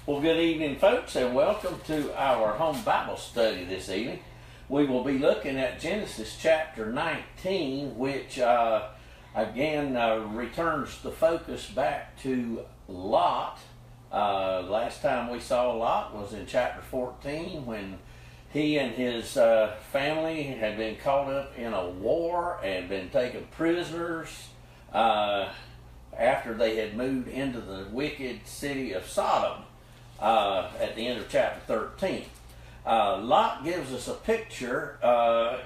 Well, good evening, folks, and welcome to our home Bible study this evening. We will be looking at Genesis chapter 19, which again returns the focus back to Lot. Last time we saw Lot was in chapter 14 when he and his family had been caught up in a war and been taken prisoners after they had moved into the wicked city of Sodom. At the end of chapter 13. Lot gives us a picture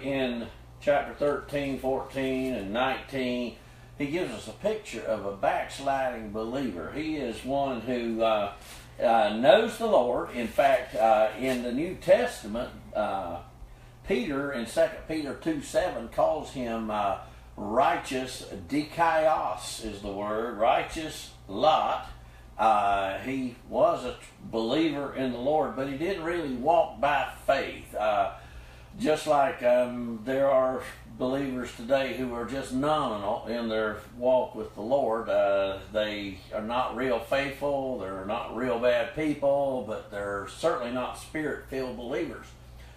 in chapter 13, 14, and 19. He gives us a picture of a backsliding believer. He is one who knows the Lord. In fact, in the New Testament, Peter in 2 Peter 2:7 calls him righteous. Dikaios is the word, righteous Lot. He was a believer in the Lord, but he didn't really walk by faith. Just like there are believers today who are just nominal in their walk with the Lord. They are not real faithful, they're not real bad people, but they're certainly not spirit-filled believers.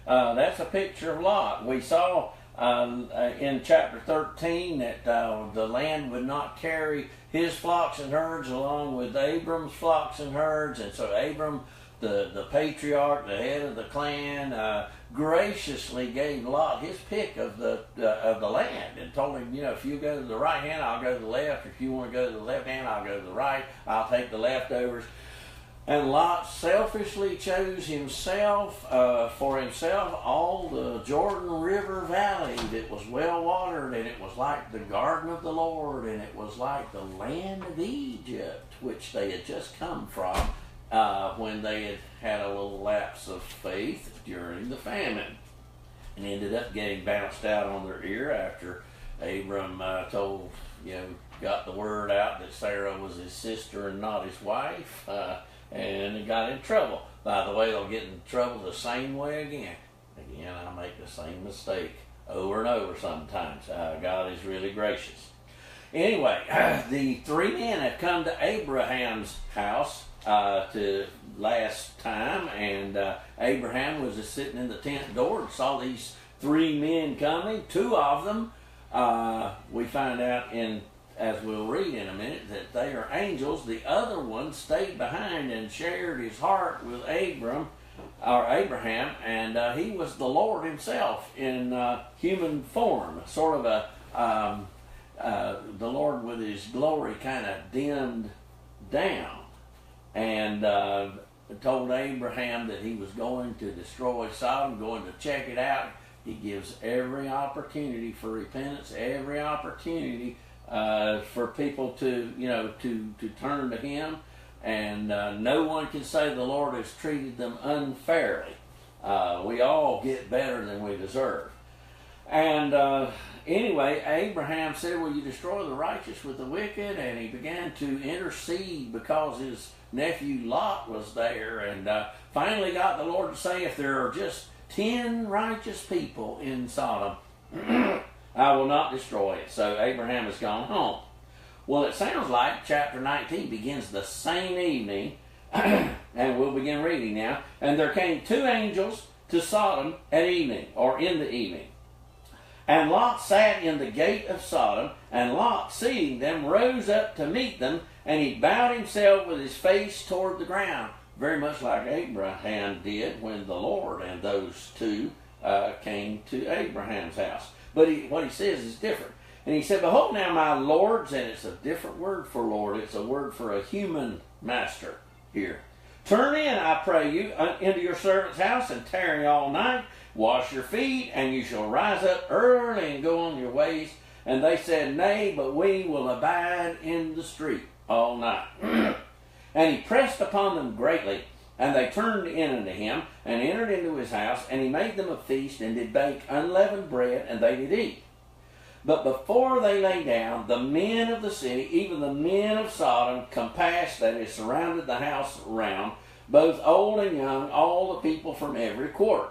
That's a picture of Lot. We saw in chapter 13 that the land would not carry his flocks and herds along with Abram's flocks and herds, and so Abram, the patriarch, the head of the clan, graciously gave Lot his pick of the land and told him, if you go to the right hand, I'll go to the left. If you want to go to the left hand, I'll go to the right. I'll take the leftovers. And Lot selfishly chose himself, for himself, all the Jordan River Valley that was well watered, and it was like the garden of the Lord, and it was like the land of Egypt, which they had just come from when they had had a little lapse of faith during the famine, and ended up getting bounced out on their ear after Abram got the word out that Sarah was his sister and not his wife. And it got in trouble. By the way, they'll get in trouble the same way again. Again, I make the same mistake over and over sometimes. God is really gracious. Anyway, the three men have come to Abraham's house to last time, and Abraham was just sitting in the tent door and saw these three men coming. Two of them, we find out as we'll read in a minute, that they are angels. The other one stayed behind and shared his heart with Abraham, and he was the Lord himself in human form, sort of the Lord with his glory kind of dimmed down, and told Abraham that he was going to destroy Sodom, going to check it out. He gives every opportunity for repentance, every opportunity for people to turn to him, and no one can say the Lord has treated them unfairly. We all get better than we deserve. And anyway, Abraham said, will you destroy the righteous with the wicked? And he began to intercede because his nephew Lot was there, and finally got the Lord to say, if there are just 10 righteous people in Sodom, I will not destroy it. So Abraham has gone home. Well, it sounds like chapter 19 begins the same evening, and we'll begin reading now. And there came two angels to Sodom at evening, or in the evening. And Lot sat in the gate of Sodom, and Lot, seeing them, rose up to meet them, and he bowed himself with his face toward the ground, very much like Abraham did when the Lord and those two came to Abraham's house. But what he says is different. And he said, behold now, my lords, and it's a different word for Lord. It's a word for a human master here. Turn in, I pray you, into your servant's house, and tarry all night. Wash your feet, and you shall rise up early and go on your ways. And they said, nay, but we will abide in the street all night. And he pressed upon them greatly. And they turned in unto him, and entered into his house, and he made them a feast, and did bake unleavened bread, and they did eat. But before they lay down, the men of the city, even the men of Sodom, compassed, that is, surrounded the house round, both old and young, all the people from every quarter.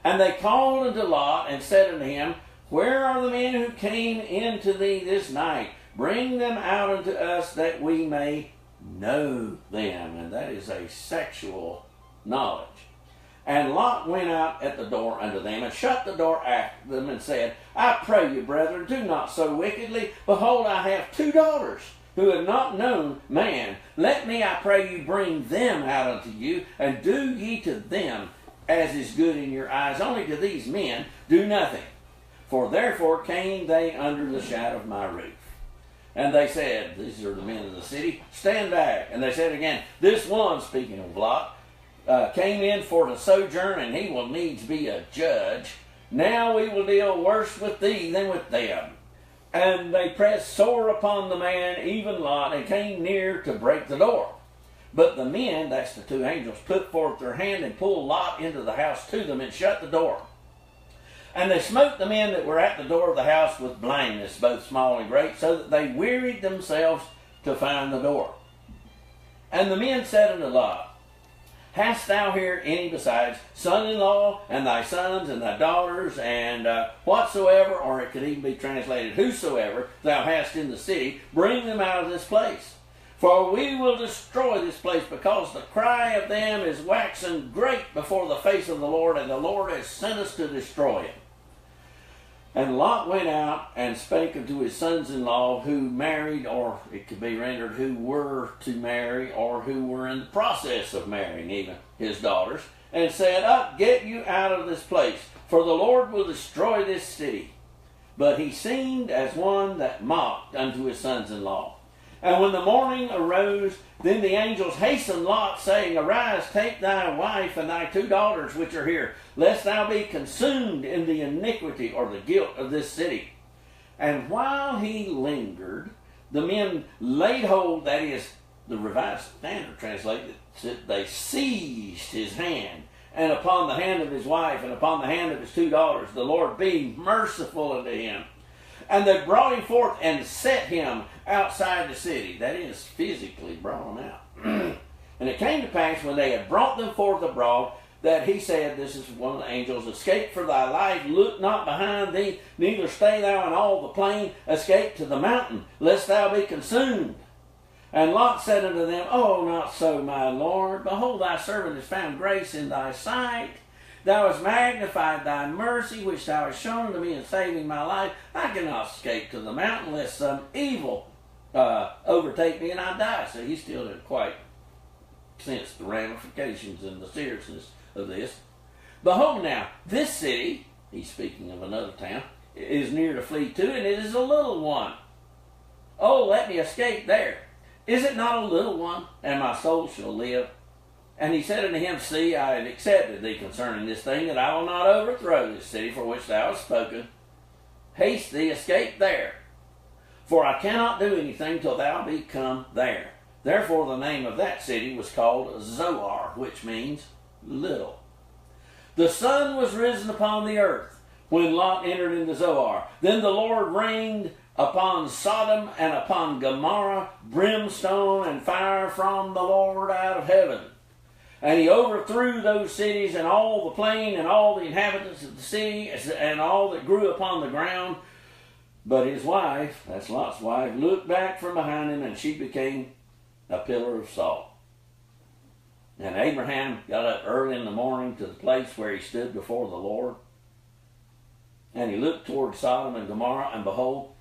And they called unto Lot, and said unto him, where are the men who came into thee this night? Bring them out unto us, that we may know them, and that is a sexual knowledge. And Lot went out at the door unto them, and shut the door after them, and said, I pray you, brethren, do not so wickedly. Behold, I have 2 daughters, who have not known man. Let me, I pray you, bring them out unto you, and do ye to them as is good in your eyes. Only to these men do nothing. For therefore came they under the shadow of my roof. And they said, these are the men of the city, stand back. And they said again, this one, speaking of Lot, came in for to sojourn, and he will needs be a judge. Now we will deal worse with thee than with them. And they pressed sore upon the man, even Lot, and came near to break the door. But the men, that's the 2 angels, put forth their hand and pulled Lot into the house to them and shut the door. And they smote the men that were at the door of the house with blindness, both small and great, so that they wearied themselves to find the door. And the men said unto Lot, Hast thou here any besides son-in-law, and thy sons, and thy daughters, and whatsoever, or it could even be translated, whosoever thou hast in the city, bring them out of this place. For we will destroy this place, because the cry of them is waxen great before the face of the Lord, and the Lord has sent us to destroy it. And Lot went out and spake unto his sons-in-law, who married, or it could be rendered, who were to marry, or who were in the process of marrying even his daughters, and said, Up, get you out of this place, for the Lord will destroy this city. But he seemed as one that mocked unto his sons-in-law. And when the morning arose, then the angels hastened Lot, saying, Arise, take thy wife and thy 2 daughters which are here, lest thou be consumed in the iniquity or the guilt of this city. And while he lingered, the men laid hold, that is, the Revised Standard translated, they seized his hand, and upon the hand of his wife, and upon the hand of his 2 daughters, the Lord being merciful unto him. And they brought him forth and set him outside the city. That is, physically brought him out. And it came to pass, when they had brought them forth abroad, that he said, this is one of the angels, Escape for thy life, look not behind thee, neither stay thou in all the plain, escape to the mountain, lest thou be consumed. And Lot said unto them, Oh, not so, my Lord. Behold, thy servant has found grace in thy sight. Thou hast magnified thy mercy, which thou hast shown unto me in saving my life. I cannot escape to the mountain, lest some evil overtake me and I die. So he still didn't quite sense the ramifications and the seriousness of this. Behold now, this city, he's speaking of another town, is near to flee to, and it is a little one. Oh, let me escape there. Is it not a little one, and my soul shall live? And he said unto him, See, I have accepted thee concerning this thing, that I will not overthrow this city for which thou hast spoken. Haste thee, escape there. For I cannot do anything till thou be come there. Therefore the name of that city was called Zoar, which means little. The sun was risen upon the earth when Lot entered into Zoar. Then the Lord rained upon Sodom and upon Gomorrah brimstone and fire from the Lord out of heaven. And he overthrew those cities and all the plain and all the inhabitants of the city and all that grew upon the ground. But his wife, that's Lot's wife, looked back from behind him, and she became a pillar of salt. And Abraham got up early in the morning to the place where he stood before the Lord. And he looked toward Sodom and Gomorrah, and behold,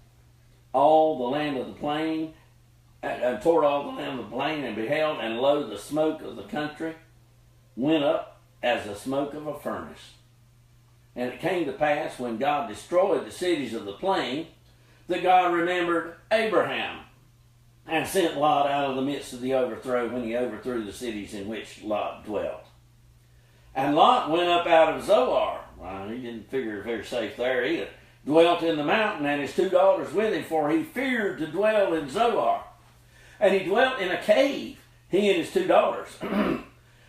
all the land of the plain, and toward all the land of the plain, and beheld, and lo, the smoke of the country went up as the smoke of a furnace. And it came to pass, when God destroyed the cities of the plain, that God remembered Abraham, and sent Lot out of the midst of the overthrow, when he overthrew the cities in which Lot dwelt. And Lot went up out of Zoar. Well, he didn't figure very safe there either. Dwelt in the mountain, and his 2 daughters with him, for he feared to dwell in Zoar. And he dwelt in a cave, he and his 2 daughters.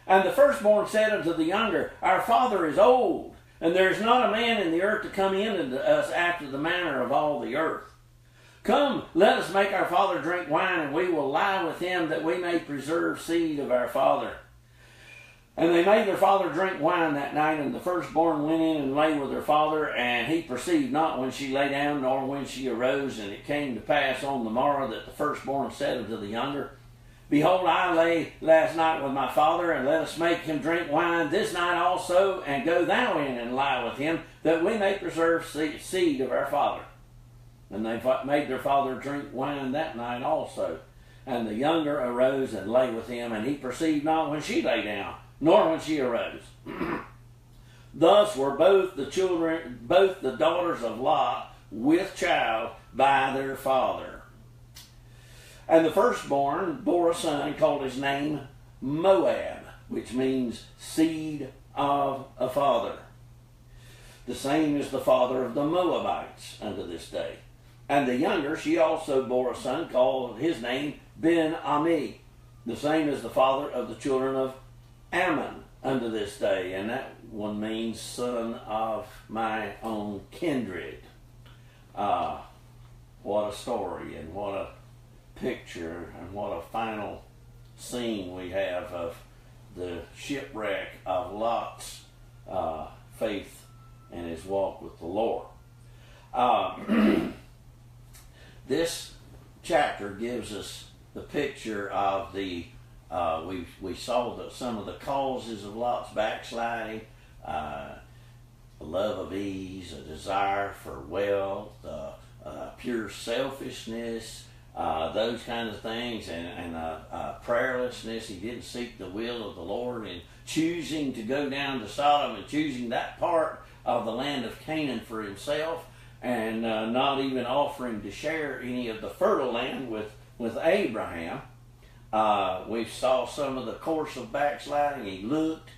And the firstborn said unto the younger, Our father is old, and there is not a man in the earth to come in unto us after the manner of all the earth. Come, let us make our father drink wine, and we will lie with him, that we may preserve seed of our father. And they made their father drink wine that night, and the firstborn went in and lay with her father, and he perceived not when she lay down, nor when she arose. And it came to pass on the morrow that the firstborn said unto the younger, Behold, I lay last night with my father, and let us make him drink wine this night also, and go thou in and lie with him, that we may preserve seed of our father. And they made their father drink wine that night also. And the younger arose and lay with him, and he perceived not when she lay down, nor when she arose. Thus were both the daughters of Lot with child by their father. And the firstborn bore a son, called his name Moab, which means seed of a father. The same is the father of the Moabites unto this day. And the younger, she also bore a son, called his name Ben-Ami. The same is the father of the children of Ammon unto this day. And that one means son of my own kindred. What a story, and what a picture, and what a final scene we have of the shipwreck of Lot's faith and his walk with the Lord. This chapter gives us the picture of the we saw some of the causes of Lot's backsliding, a love of ease, a desire for wealth, pure selfishness, those kinds of things, and prayerlessness. He didn't seek the will of the Lord, and choosing to go down to Sodom and choosing that part of the land of Canaan for himself, and not even offering to share any of the fertile land with Abraham. We saw some of the course of backsliding. He looked,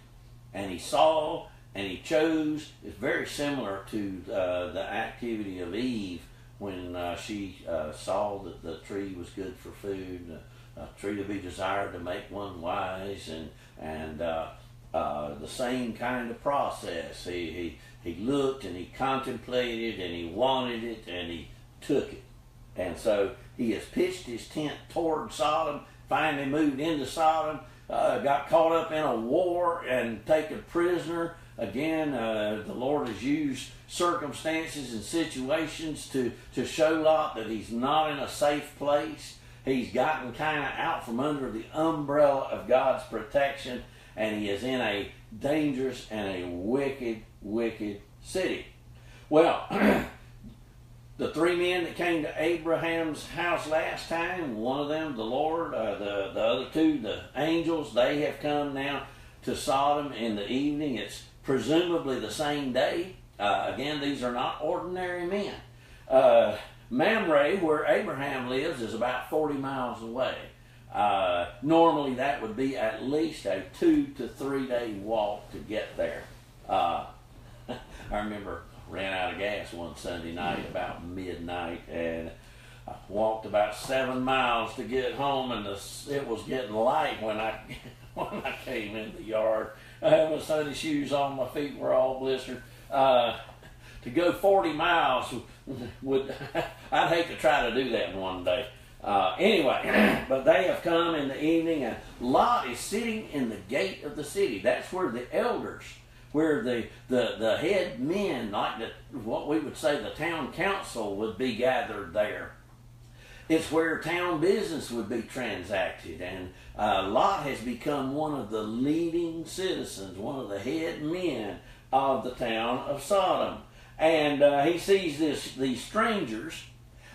and he saw, and he chose. It's very similar to the activity of Eve when she saw that the tree was good for food, a tree to be desired to make one wise, and the same kind of process. He looked, and he contemplated, and he wanted it, and he took it. And so he has pitched his tent toward Sodom, finally moved into Sodom, got caught up in a war and taken prisoner. Again, the Lord has used circumstances and situations to show Lot that he's not in a safe place. He's gotten kind of out from under the umbrella of God's protection, and he is in a dangerous and a wicked, wicked city. Well, the three men that came to Abraham's house last time, one of them, the Lord, the other two, the angels, they have come now to Sodom in the evening. It's presumably the same day. Again, these are not ordinary men. Mamre, where Abraham lives, is about 40 miles away. Normally that would be at least a 2 to 3 day walk to get there. I remember ran out of gas one Sunday night about midnight, and I walked about 7 miles to get home, and it was getting light when I came in the yard. I had my Sunday shoes on, my feet were all blistered. To go 40 miles I'd hate to try to do that in one day. Anyway, but they have come in the evening, and Lot is sitting in the gate of the city. That's where the elders, where the head men, like what we would say the town council, would be gathered there. It's where town business would be transacted, and Lot has become one of the leading citizens, one of the head men of the town of Sodom. And he sees these strangers,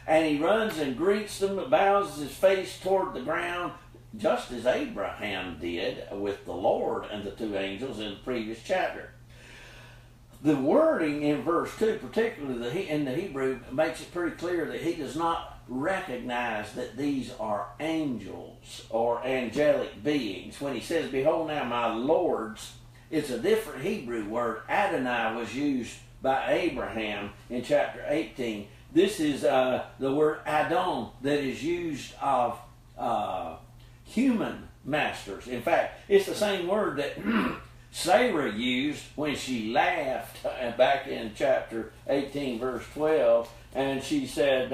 and he runs and greets them, bows his face toward the ground, just as Abraham did with the Lord and the two angels in the previous chapter. The wording in verse 2, particularly in the Hebrew, makes it pretty clear that he does not recognize that these are angels or angelic beings. When he says, "Behold now, my lords," it's a different Hebrew word. Adonai was used by Abraham in chapter 18. This is the word Adon that is used of human masters. In fact, it's the same word that Sarah used when she laughed back in chapter 18, verse 12, and she said,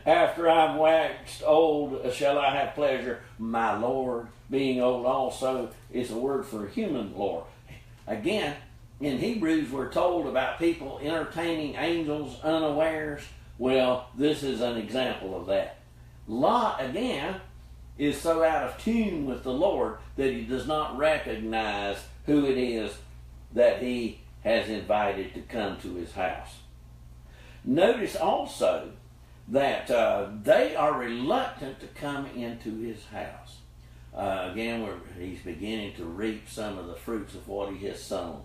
"After I'm waxed old, shall I have pleasure?" My Lord, being old also, is a word for human Lord. Again, in Hebrews, we're told about people entertaining angels unawares. Well, this is an example of that. Lot, again, is so out of tune with the Lord that he does not recognize who it is that he has invited to come to his house. Notice also that they are reluctant to come into his house. Again, he's beginning to reap some of the fruits of what he has sown.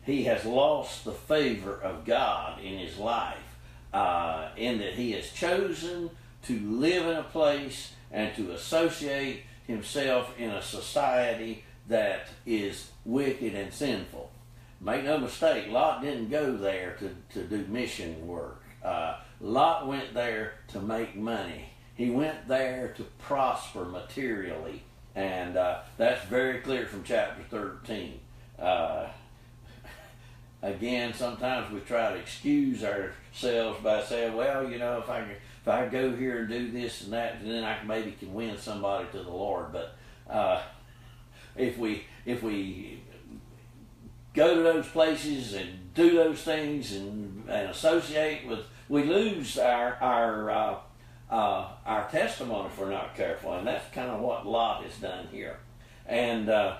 He has lost the favor of God in his life, in that he has chosen to live in a place and to associate himself in a society that is wicked and sinful. Make no mistake, Lot didn't go there to do mission work. Lot went there to make money. He went there to prosper materially, and that's very clear from chapter 13. Again, sometimes we try to excuse ourselves by saying, well, you know, if I go here and do this and that, then I maybe can win somebody to the Lord. But if we go to those places and do those things and associate with, we lose our testimony if we're not careful, and that's kind of what Lot has done here. And the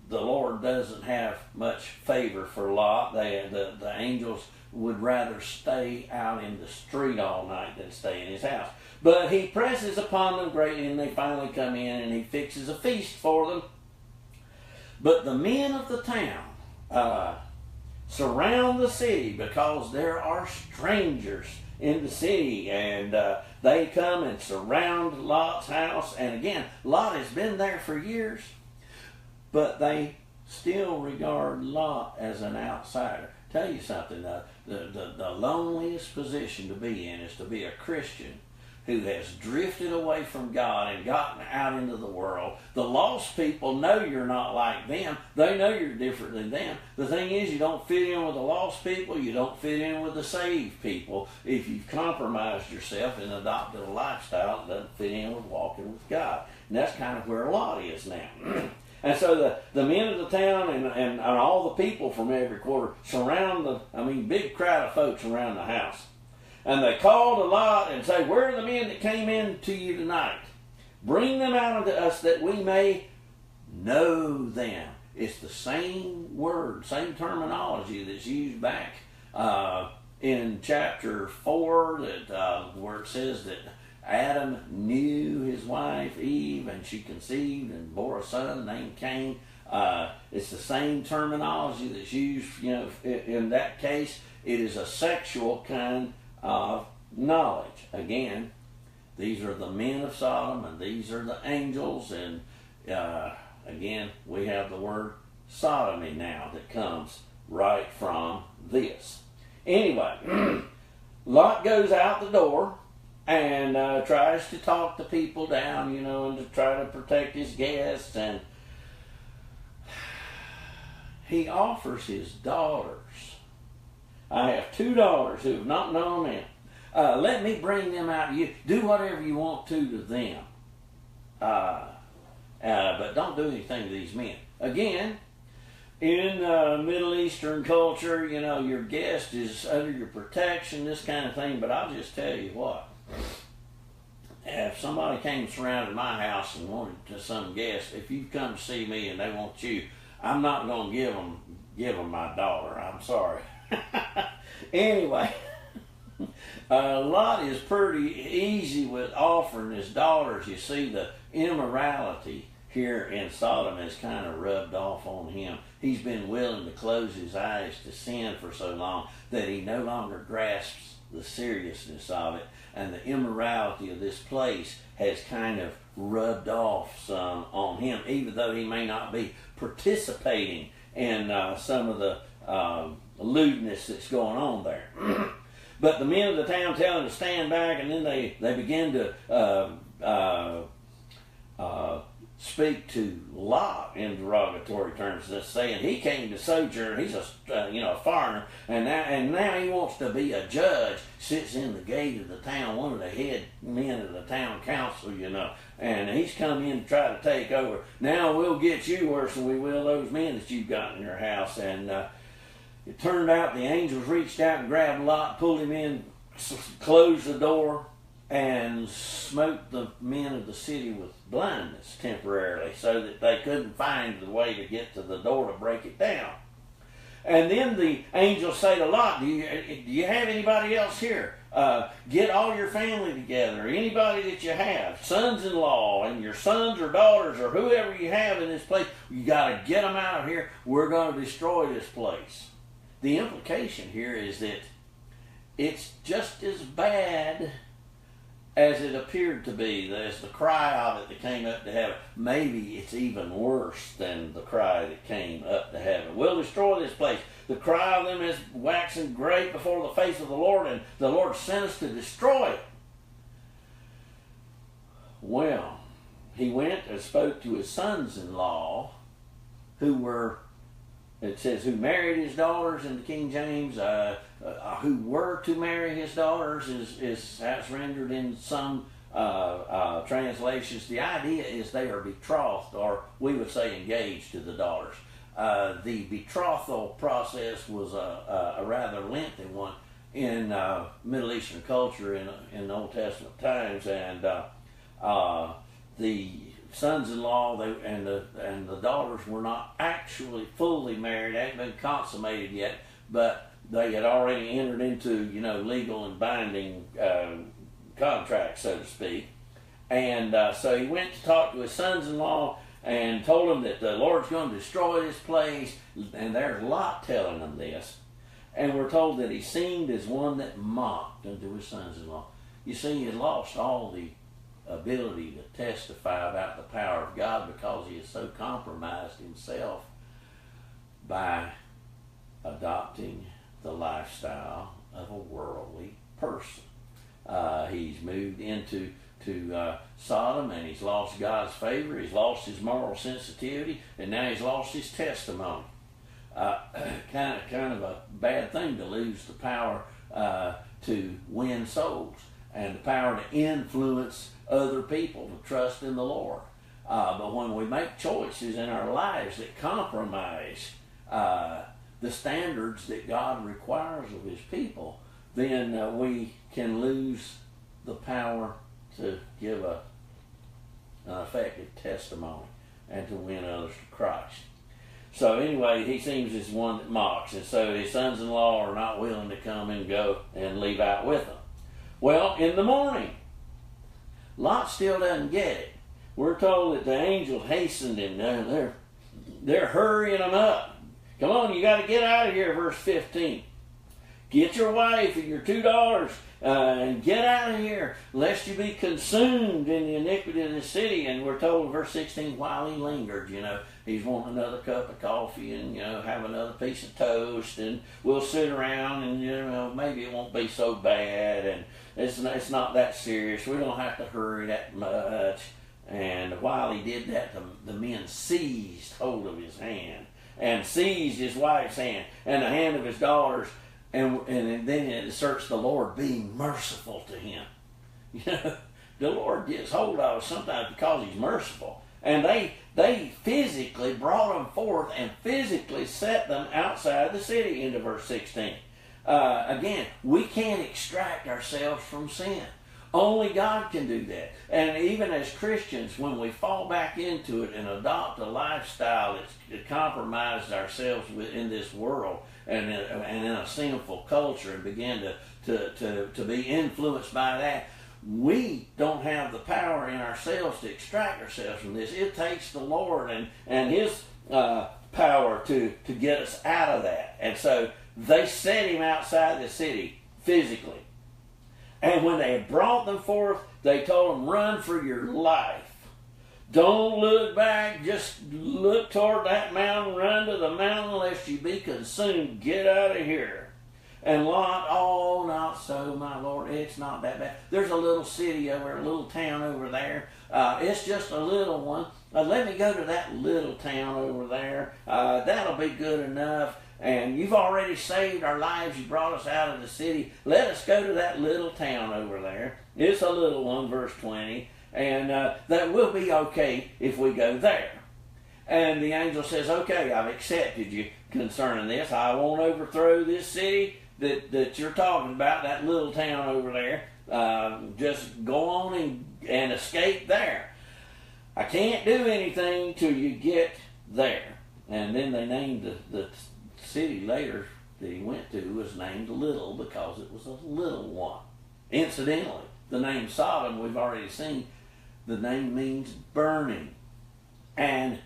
Lord doesn't have much favor for Lot. The angels would rather stay out in the street all night than stay in his house. But he presses upon them greatly, and they finally come in, and he fixes a feast for them. But the men of the town surround the city because there are strangers in the city, and they come and surround Lot's house. And again, Lot has been there for years, but they still regard Lot as an outsider. Tell you something, the loneliest position to be in is to be a Christian who has drifted away from God and gotten out into the world. The lost people know you're not like them. They know you're different than them. The thing is, you don't fit in with the lost people. You don't fit in with the saved people if you've compromised yourself and adopted a lifestyle that doesn't fit in with walking with God. And that's kind of where Lot is now. And so the men of the town and all the people from every quarter surround big crowd of folks around the house. And they call to Lot and say, where are the men that came in to you tonight? Bring them out unto us that we may know them. It's the same word, same terminology that's used back in chapter 4 where it says that Adam knew his wife Eve, and she conceived and bore a son named Cain. It's the same terminology that's used, in that case. It is a sexual kind of knowledge. Again, these are the men of Sodom, and these are the angels, and again, we have the word sodomy now that comes right from this. Anyway, Lot goes out the door and tries to talk the people down, and to try to protect his guests, and he offers his daughters. I have 2 daughters who have not known him. Let me bring them out to you. Do whatever you want to them. But don't do anything to these men. Again, in Middle Eastern culture, your guest is under your protection, this kind of thing. But I'll just tell you what. If somebody came surrounded my house and wanted some guest, if you come to see me and they want you, I'm not going to give them my daughter. I'm sorry. Anyway, Lot is pretty easy with offering his daughters. You see, the immorality here in Sodom has kind of rubbed off on him. He's been willing to close his eyes to sin for so long that he no longer grasps the seriousness of it, and the immorality of this place has kind of rubbed off some on him, even though he may not be participating in some of the lewdness that's going on there. But the men of the town tell him to stand back, and then they begin to speak to Lot in derogatory terms, saying he came to sojourn. He's a foreigner, and now he wants to be a judge. Sits in the gate of the town, one of the head men of the town council, and he's come in to try to take over. Now we'll get you worse than we will those men that you've got in your house. And it turned out the angels reached out and grabbed Lot, pulled him in, closed the door, and smote the men of the city with blindness temporarily, so that they couldn't find the way to get to the door to break it down. And then the angels say to Lot, do you have anybody else here? Get all your family together, anybody that you have, sons-in-law and your sons or daughters or whoever you have in this place, you got to get them out of here. We're going to destroy this place. The implication here is that it's just as bad as it appeared to be, as the cry of it that came up to heaven. Maybe it's even worse than the cry that came up to heaven. We'll destroy this place. The cry of them is waxing great before the face of the Lord, and the Lord sent us to destroy it. Well, he went and spoke to his sons-in-law, who were, it says, who married his daughters in the King James, who were to marry his daughters is that's rendered in some translations. The idea is they are betrothed, or we would say engaged to the daughters. The betrothal process was a rather lengthy one in Middle Eastern culture in Old Testament times, and the sons-in-law and the daughters were not actually fully married, hadn't been consummated yet, but they had already entered into legal and binding contracts, so to speak. And so he went to talk to his sons-in-law and told them that the Lord's going to destroy this place, and there's Lot telling them this. And we're told that he seemed as one that mocked unto his sons-in-law. You see, he had lost all the ability to testify about the power of God because he has so compromised himself by adopting the lifestyle of a worldly person. He's moved into Sodom, and he's lost God's favor. He's lost his moral sensitivity, and now he's lost his testimony. Kind of a bad thing to lose the power to win souls and the power to influence other people to trust in the Lord. But when we make choices in our lives that compromise the standards that God requires of his people, then we can lose the power to give an effective testimony and to win others to Christ. So anyway, he seems as one that mocks, and so his sons-in-law are not willing to come and go and leave out with him. Well, in the morning, Lot still doesn't get it. We're told that the angels hastened him. They're hurrying him up. Come on, you got to get out of here, verse 15. Get your wife and your 2 daughters and get out of here, lest you be consumed in the iniquity of the city. And we're told in verse 16, while he lingered, he's wanting another cup of coffee and, have another piece of toast, and we'll sit around and, maybe it won't be so bad, and it's not that serious. We don't have to hurry that much. And while he did that, the men seized hold of his hand and seized his wife's hand and the hand of his daughters. And then it asserts the Lord being merciful to him. The Lord gets hold of us sometimes because he's merciful. And they physically brought them forth and physically set them outside the city, into verse 16. Again, we can't extract ourselves from sin. Only God can do that. And even as Christians, when we fall back into it and adopt a lifestyle that compromises ourselves in this world and in a sinful culture and begin to be influenced by that, we don't have the power in ourselves to extract ourselves from this. It takes the Lord and his power to get us out of that. And so they set him outside the city physically. And when they had brought them forth, they told them, run for your life. Don't look back. Just look toward that mountain. Run to the mountain lest you be consumed. Get out of here. And Lot, oh, not so, my Lord. It's not that bad. There's a little city over, a little town over there. It's just a little one. Let me go to that little town over there. That'll be good enough. And you've already saved our lives. You brought us out of the city. Let us go to that little town over there. It's a little one, verse 20. And that will be okay if we go there. And the angel says, okay, I've accepted you concerning this. I won't overthrow this city that you're talking about, that little town over there. just go on and escape there. I can't do anything till you get there. And then they named the city later that he went to was named Little because it was a little one. Incidentally, the name Sodom, we've already seen, the name means burning. And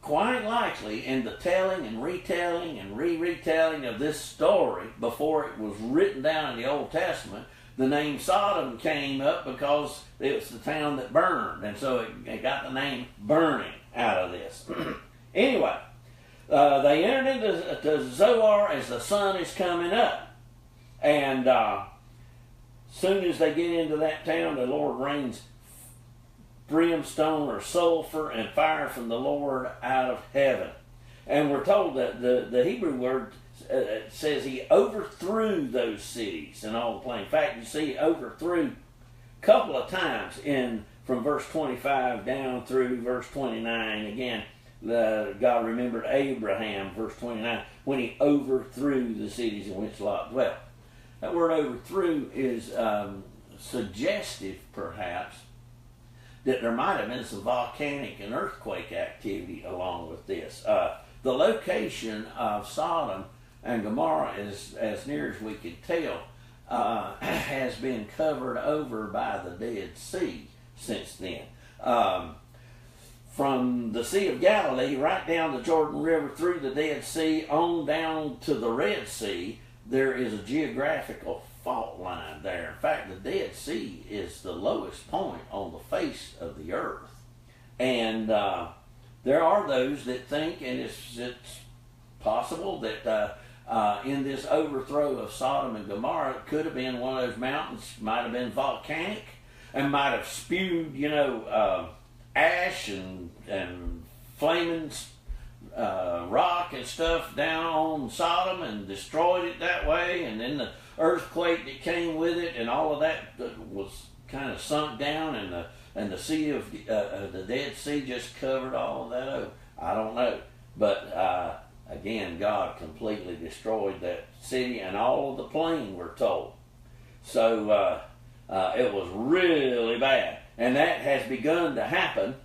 quite likely in the telling and retelling and retelling of this story before it was written down in the Old Testament, the name Sodom came up because it was the town that burned. And so it got the name burning out of this. Anyway, they entered into Zoar as the sun is coming up. And soon as they get into that town, the Lord rains brimstone or sulfur and fire from the Lord out of heaven. And we're told that the Hebrew word says he overthrew those cities and all the plain. In fact, you see overthrew a couple of times from verse 25 down through verse 29. Again, God remembered Abraham, verse 29, when he overthrew the cities in which Lot dwelt. That word overthrew is suggestive, perhaps, that there might have been some volcanic and earthquake activity along with this. The location of Sodom and Gomorrah, as near as we could tell, has been covered over by the Dead Sea since then. From the Sea of Galilee right down the Jordan River through the Dead Sea on down to the Red Sea, there is a geographical fault line there. In fact, the Dead Sea is the lowest point on the face of the earth. And there are those that think, and it's possible that in this overthrow of Sodom and Gomorrah, it could have been one of those mountains, might have been volcanic, and might have spewed, ash and flaming rock and stuff down on Sodom and destroyed it that way, and then the earthquake that came with it and all of that was kind of sunk down, and the sea of the Dead Sea just covered all of that over. I don't know, but again, God completely destroyed that city and all of the plain, we're told. So it was really bad, and that has begun to happen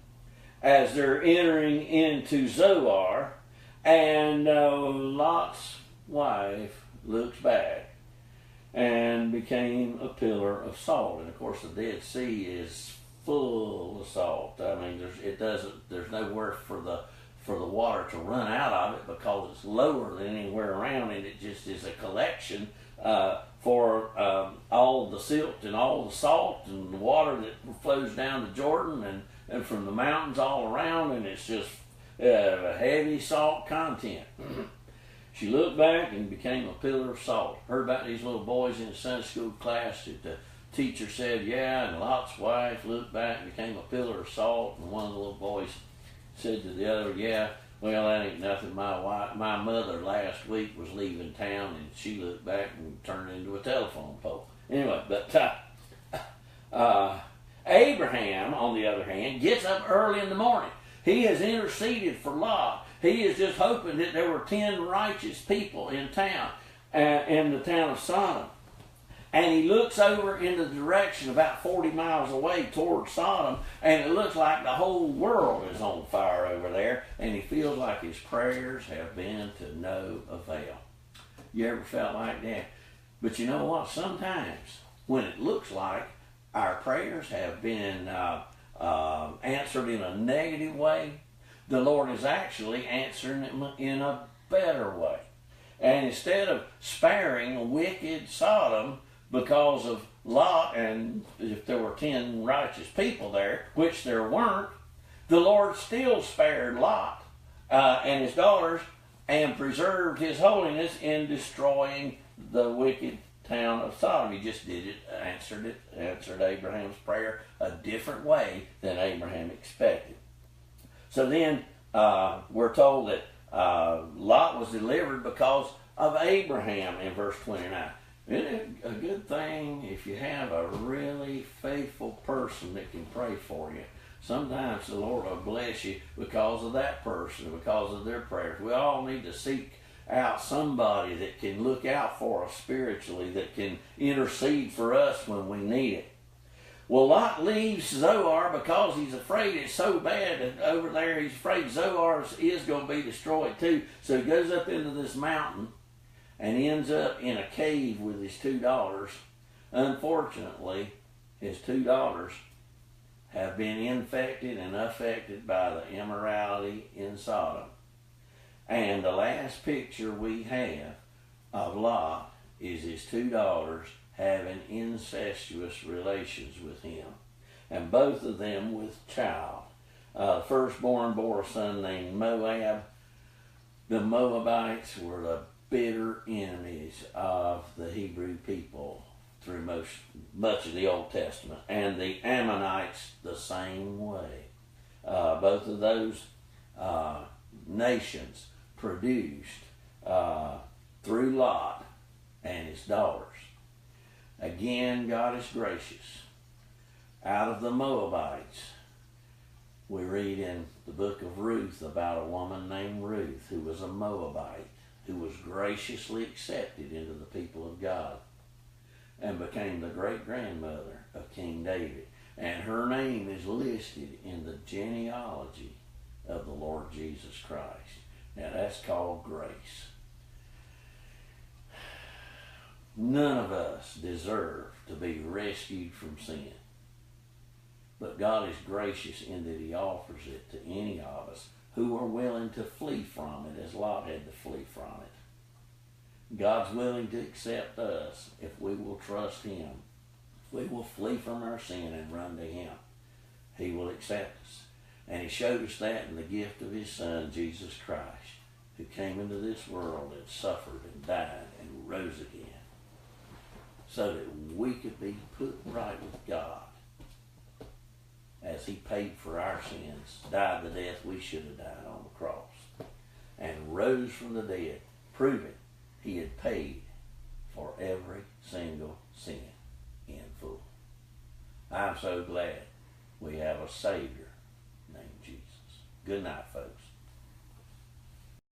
as they're entering into Zoar, and Lot's wife looks back and became a pillar of salt. And of course, the Dead Sea is full of salt. I mean, there's nowhere for the water to run out of it because it's lower than anywhere around, and it just is a collection for all the silt and all the salt and the water that flows down the Jordan and from the mountains all around, and it's just a heavy salt content. She looked back and became a pillar of salt. Heard about these little boys in the Sunday school class that the teacher said, yeah, and Lot's wife looked back and became a pillar of salt, and one of the little boys said to the other, yeah, well, that ain't nothing. My mother last week was leaving town, and she looked back and turned into a telephone pole. Anyway, but Abraham, on the other hand, gets up early in the morning. He has interceded for Lot. He is just hoping that there were 10 righteous people in town, in the town of Sodom. And he looks over in the direction about 40 miles away toward Sodom, and it looks like the whole world is on fire over there, and he feels like his prayers have been to no avail. You ever felt like that? But you know what? Sometimes when it looks like our prayers have been answered in a negative way, the Lord is actually answering them in a better way. And instead of sparing wicked Sodom because of Lot, and if there were 10 righteous people there, which there weren't, the Lord still spared Lot and his daughters and preserved his holiness in destroying the wicked town of Sodom. He just did it, answered Abraham's prayer a different way than Abraham expected. So then we're told that Lot was delivered because of Abraham in verse 29. Isn't it a good thing if you have a really faithful person that can pray for you? Sometimes the Lord will bless you because of that person, because of their prayers. We all need to seek out somebody that can look out for us spiritually, that can intercede for us when we need it. Well, Lot leaves Zoar because he's afraid it's so bad and over there. He's afraid Zoar is going to be destroyed too. So he goes up into this mountain and ends up in a cave with his two daughters. Unfortunately, his two daughters have been infected and affected by the immorality in Sodom. And the last picture we have of Lot is his two daughters having incestuous relations with him, and both of them with child. The firstborn bore a son named Moab. The Moabites were the bitter enemies of the Hebrew people through much of the Old Testament, and the Ammonites the same way. Both of those nations produced through Lot and his daughters. Again, God is gracious. Out of the Moabites, we read in the book of Ruth about a woman named Ruth who was a Moabite, who was graciously accepted into the people of God and became the great-grandmother of King David. And her name is listed in the genealogy of the Lord Jesus Christ. Now that's called grace. None of us deserve to be rescued from sin. But God is gracious in that he offers it to any of us who are willing to flee from it, as Lot had to flee from it. God's willing to accept us if we will trust him. If we will flee from our sin and run to him, he will accept us. And he showed us that in the gift of his Son, Jesus Christ, who came into this world and suffered and died and rose again, so that we could be put right with God, as he paid for our sins, died the death we should have died on the cross, and rose from the dead, proving he had paid for every single sin in full. I'm so glad we have a Savior named Jesus. Good night, folks.